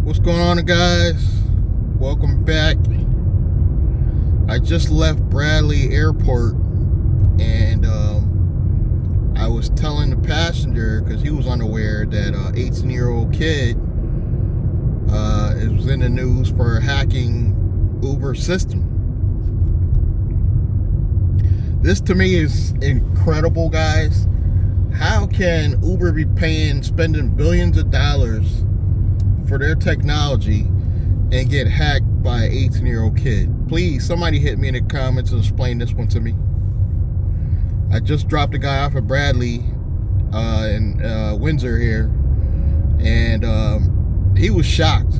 What's going on, guys? Welcome back. I just left Bradley Airport, and I was telling the passenger, because he was unaware, that an 18-year-old kid was in the news for hacking Uber system. This to me is incredible, guys. How can Uber be spending billions of dollars for their technology and get hacked by an 18-year-old kid? Please, somebody hit me in the comments and explain this one to me. I just dropped a guy off at Bradley in Windsor here, and he was shocked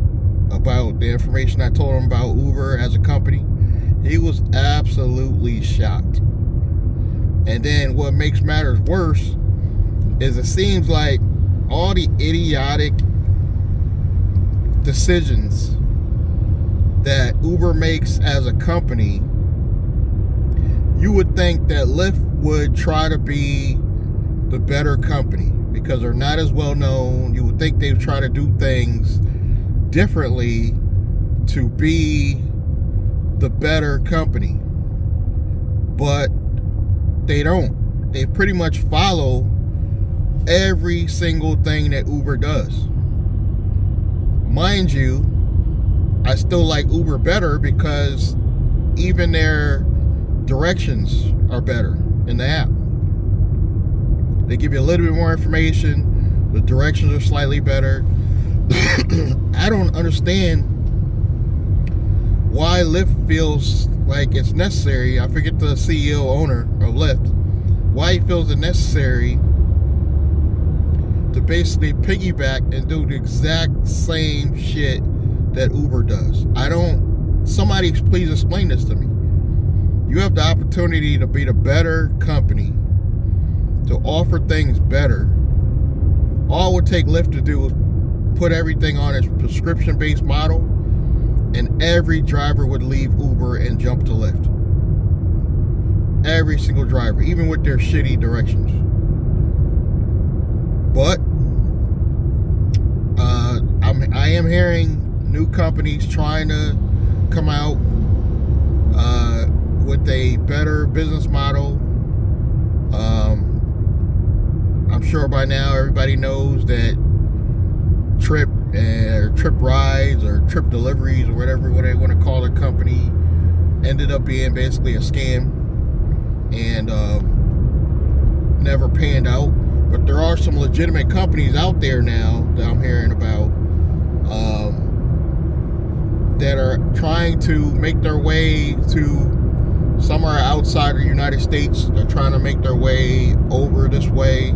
about the information I told him about Uber as a company. He was absolutely shocked. And then what makes matters worse is it seems like all the idiotic decisions that Uber makes as a company, you would think that Lyft would try to be the better company because they're not as well known. You would think they would try to do things differently to be the better company, but they don't. They pretty much follow every single thing that Uber does. Mind you, I still like Uber better because even their directions are better in the app. They give you a little bit more information. The directions are slightly better. I don't understand why Lyft feels like it's necessary. I forget the CEO owner of Lyft. Why he feels it necessary to basically piggyback and do the exact same shit that Uber does. Somebody please explain this to me. You have the opportunity to be the better company, to offer things better. All it would take Lyft to do is put everything on a prescription-based model, and every driver would leave Uber and jump to Lyft. Every single driver, even with their shitty directions. But I am hearing new companies trying to come out with a better business model. I'm sure by now everybody knows that Trip rides or Trip deliveries or whatever they want to call the company ended up being basically a scam and never panned out. But there are some legitimate companies out there now that I'm hearing about that are trying to make their way to somewhere outside of the United States. They're trying to make their way over this way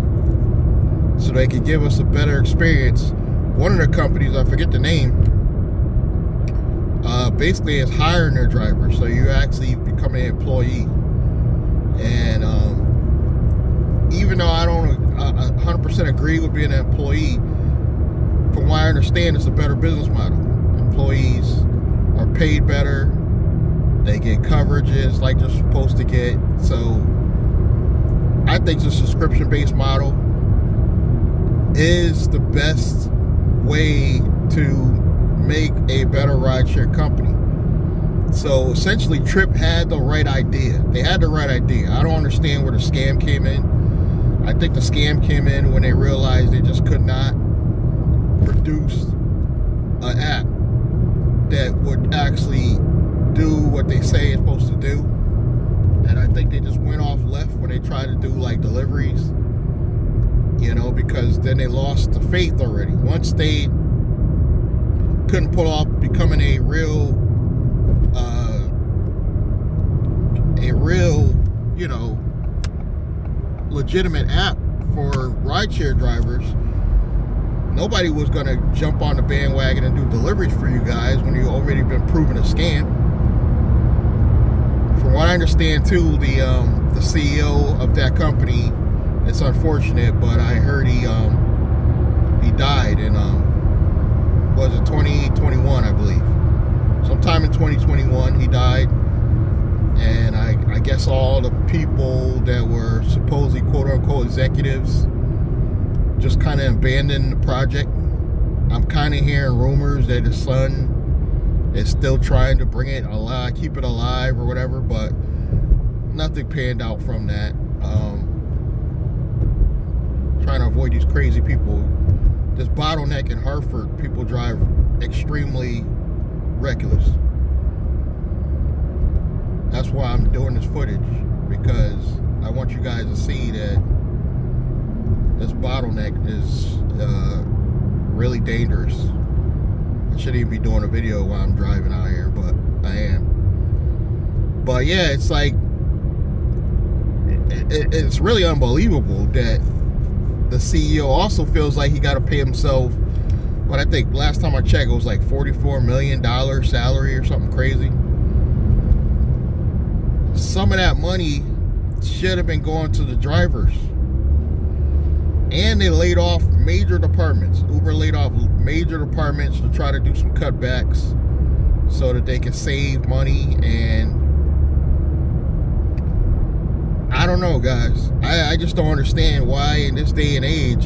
so they can give us a better experience. One of the companies, I forget the name, basically is hiring their drivers, so you actually become an employee. And even though I don't 100% agree with being an employee, from what I understand, it's a better business model. Employees are paid better. They get coverages like they're supposed to get. So I think the subscription-based model is the best way to make a better rideshare company. So essentially, Trip had the right idea. They had the right idea. I don't understand where the scam came in. I think the scam came in when they realized they just could not produce an app that would actually do what they say it's supposed to do. And I think they just went off left when they tried to do like deliveries, because then they lost the faith already. Once they couldn't pull off becoming a real, legitimate app for rideshare drivers, nobody was going to jump on the bandwagon and do deliveries for you guys when you've already been proven a scam. From what I understand too, the CEO of that company, it's unfortunate, but I heard he died in was it 2021, I believe. Sometime in 2021 he died. And I guess all the people that were supposedly quote-unquote executives just kind of abandoned the project. I'm kind of hearing rumors that his son is still trying to bring it alive, keep it alive or whatever, but nothing panned out from that. Trying to avoid these crazy people. This bottleneck in Hartford, people drive extremely reckless. That's why I'm doing this footage, because I want you guys to see that this bottleneck is really dangerous. I shouldn't even be doing a video while I'm driving out here, but I am. But yeah, it's like, it's really unbelievable that the CEO also feels like he got to pay himself, what I think last time I checked, it was like $44 million salary or something crazy. Some of that money should have been going to the drivers. And they laid off major departments. Uber laid off major departments to try to do some cutbacks so that they can save money. And I don't know, guys. I just don't understand why in this day and age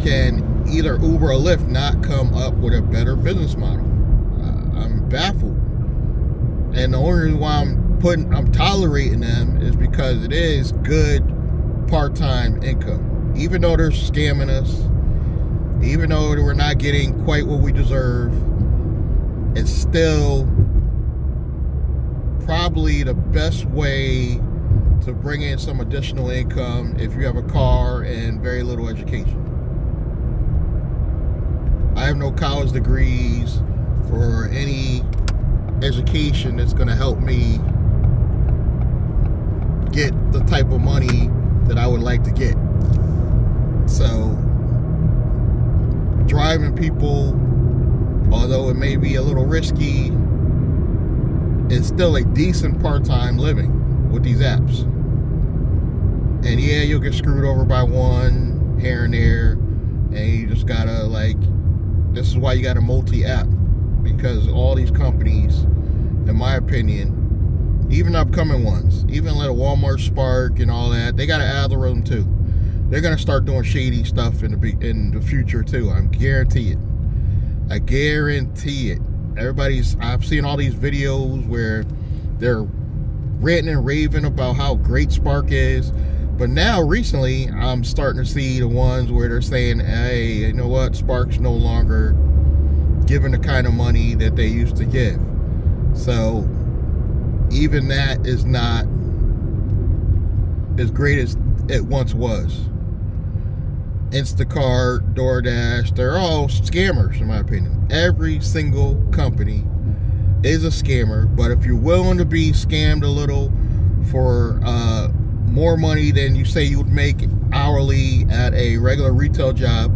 can either Uber or Lyft not come up with a better business model. I'm baffled. And the only reason why I'm tolerating them is because it is good part-time income. Even though they're scamming us, even though we're not getting quite what we deserve, it's still probably the best way to bring in some additional income if you have a car and very little education. I have no college degrees or any education that's going to help me get the type of money that I would like to get. So driving people, although it may be a little risky, it's still a decent part-time living with these apps. And yeah, you'll get screwed over by one here and there, and you just gotta, like, this is why you got a multi-app, because all these companies, in my opinion, even upcoming ones, even like Walmart Spark and all that, they got an algorithm too. They're gonna start doing shady stuff in the future too. I guarantee it. I guarantee it. I've seen all these videos where they're ranting and raving about how great Spark is, but now recently I'm starting to see the ones where they're saying, hey, you know what, Spark's no longer giving the kind of money that they used to give. So even that is not as great as it once was. Instacart, DoorDash, they're all scammers in my opinion. Every single company is a scammer, but if you're willing to be scammed a little for more money than you say you would make hourly at a regular retail job,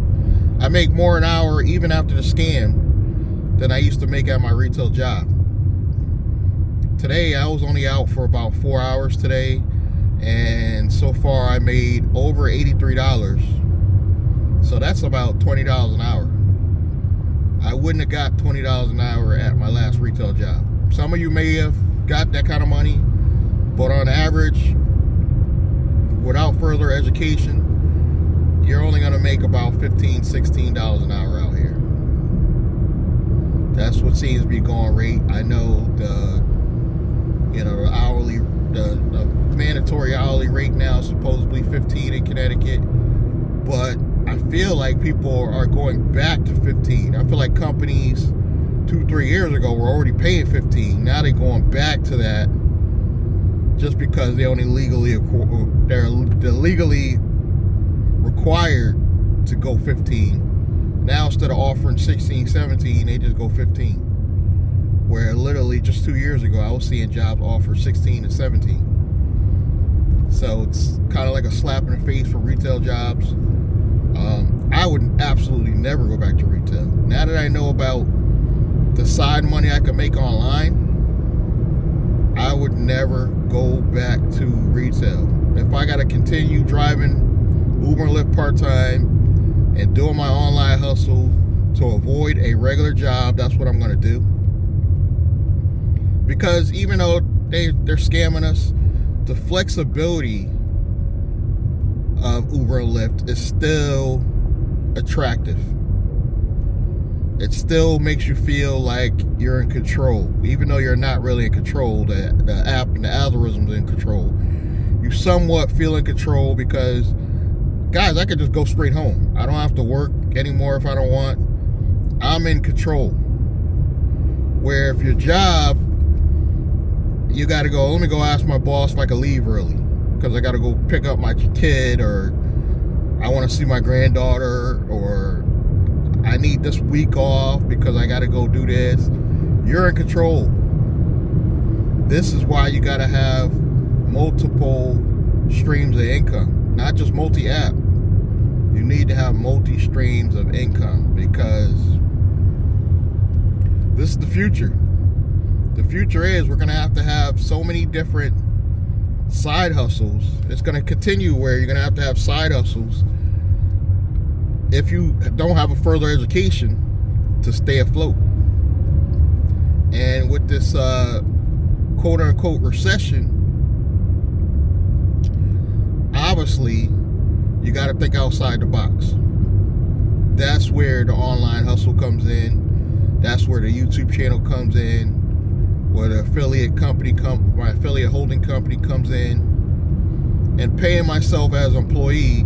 I make more an hour even after the scam than I used to make at my retail job. Today I was only out for about 4 hours today, and so far I made over $83. So that's about $20 an hour. I wouldn't have got $20 an hour at my last retail job. Some of you may have got that kind of money, but on average, without further education, you're only going to make about $15, $16 an hour out here. That's what seems to be going rate. I know the mandatory hourly rate now is supposedly $15 in Connecticut, but I feel like people are going back to $15. I feel like companies 2-3 years ago were already paying $15. Now they're going back to that just because they're legally required to go $15. Now instead of offering $16, $17, they just go $15. Where literally just 2 years ago I was seeing jobs offer $16 and $17. So it's kind of like a slap in the face for retail jobs. I would absolutely never go back to retail. Now that I know about the side money I can make online, I would never go back to retail. If I got to continue driving Uber and Lyft part-time and doing my online hustle to avoid a regular job, that's what I'm going to do. Because even though they're scamming us, the flexibility of Uber and Lyft is still attractive. It still makes you feel like you're in control, even though you're not really in control. The app and the algorithm's in control. You somewhat feel in control because, guys, I could just go straight home. I don't have to work anymore if I don't want. I'm in control. Where if your job, you got to go, let me go ask my boss if I can leave early because I got to go pick up my kid, or I want to see my granddaughter, or I need this week off because I got to go do this. You're in control. This is why you got to have multiple streams of income, not just multi-app. You need to have multi-streams of income because this is the future. The future is we're going to have so many different side hustles. It's going to continue where you're going to have side hustles if you don't have a further education to stay afloat. And with this quote-unquote recession, obviously, you got to think outside the box. That's where the online hustle comes in. That's where the YouTube channel comes in. Where the my affiliate holding company comes in. And paying myself as an employee,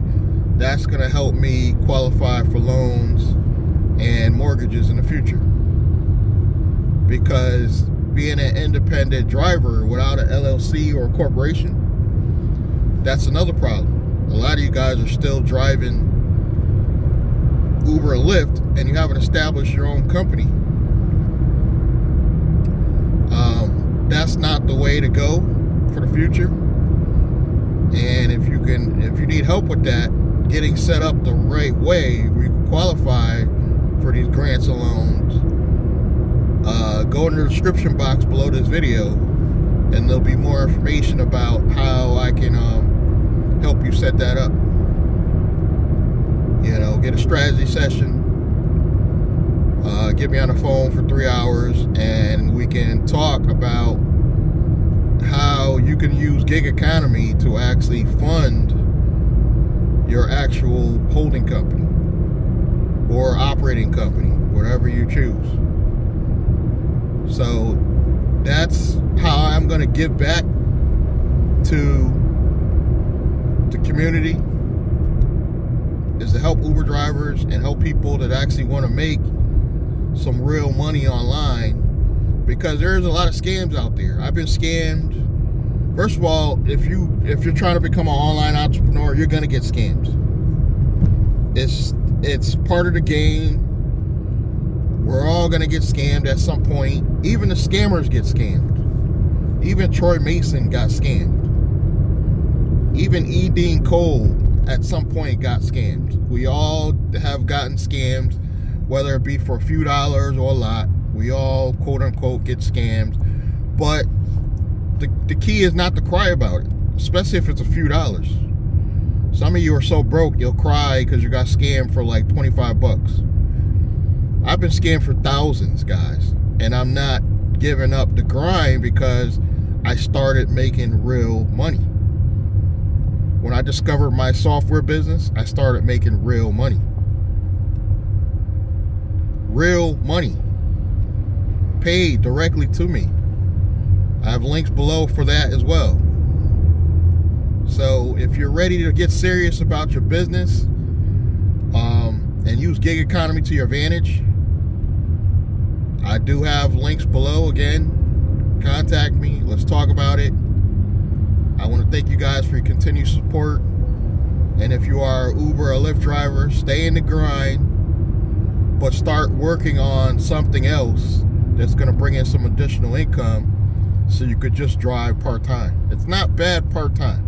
that's going to help me qualify for loans and mortgages in the future. Because being an independent driver without an LLC or a corporation, that's another problem. A lot of you guys are still driving Uber and Lyft, and you haven't established your own company. That's not the way to go for the future. And if you need help with that, getting set up the right way, we qualify for these grants and loans, go in the description box below this video, and there'll be more information about how I can help you set that up. You know, get a strategy session, get me on the phone for 3 hours, and we can talk about how you can use gig economy to actually fund your actual holding company or operating company, whatever you choose. So that's how I'm going to give back to the community, is to help Uber drivers and help people that actually want to make some real money online, because there's a lot of scams out there. I've been scammed. First of all, if you're trying to become an online entrepreneur, you're going to get scammed. It's part of the game. We're all going to get scammed at some point. Even the scammers get scammed. Even Troy Mason got scammed. Even E. Dean Cole at some point got scammed. We all have gotten scammed, whether it be for a few dollars or a lot. We all, quote unquote, get scammed. But the key is not to cry about it, especially if it's a few dollars. Some of you are so broke you'll cry because you got scammed for like 25 bucks. I've been scammed for thousands, guys, and I'm not giving up the grind because I started making real money. When I discovered my software business, I started making real money. Real money. Paid directly to me. I have links below for that as well. So if you're ready to get serious about your business and use gig economy to your advantage, I do have links below. Again, contact me. Let's talk about it. I want to thank you guys for your continued support. And if you are an Uber or Lyft driver, stay in the grind, but start working on something else that's going to bring in some additional income so you could just drive part-time. It's not bad part-time.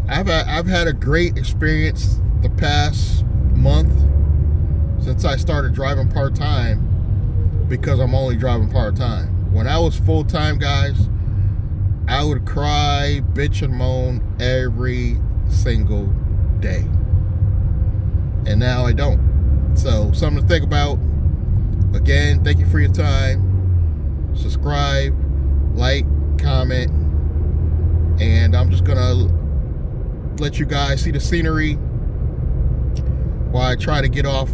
I've had a great experience the past month since I started driving part-time, because I'm only driving part-time. When I was full-time, guys, I would cry, bitch, and moan every single day. And now I don't. So, something to think about. Again, thank you for your time. Subscribe, like, comment, and I'm just gonna let you guys see the scenery while I try to get off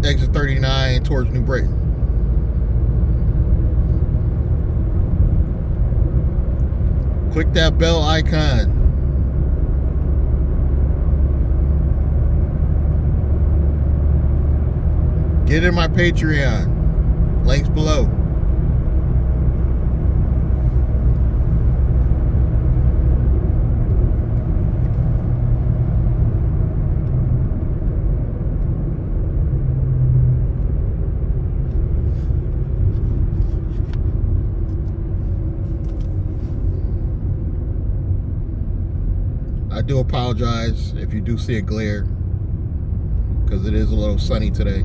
exit 39 towards New Britain. Click that bell icon. Get in my Patreon. Links below. I do apologize if you do see a glare, because it is a little sunny today.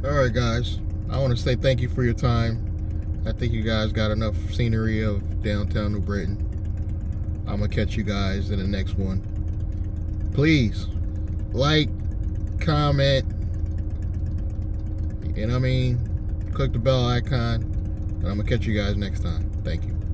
All right, guys. I want to say thank you for your time. I think you guys got enough scenery of downtown New Britain. I'm going to catch you guys in the next one. Please, like, comment, you know what I mean? Click the bell icon, and I'm going to catch you guys next time. Thank you.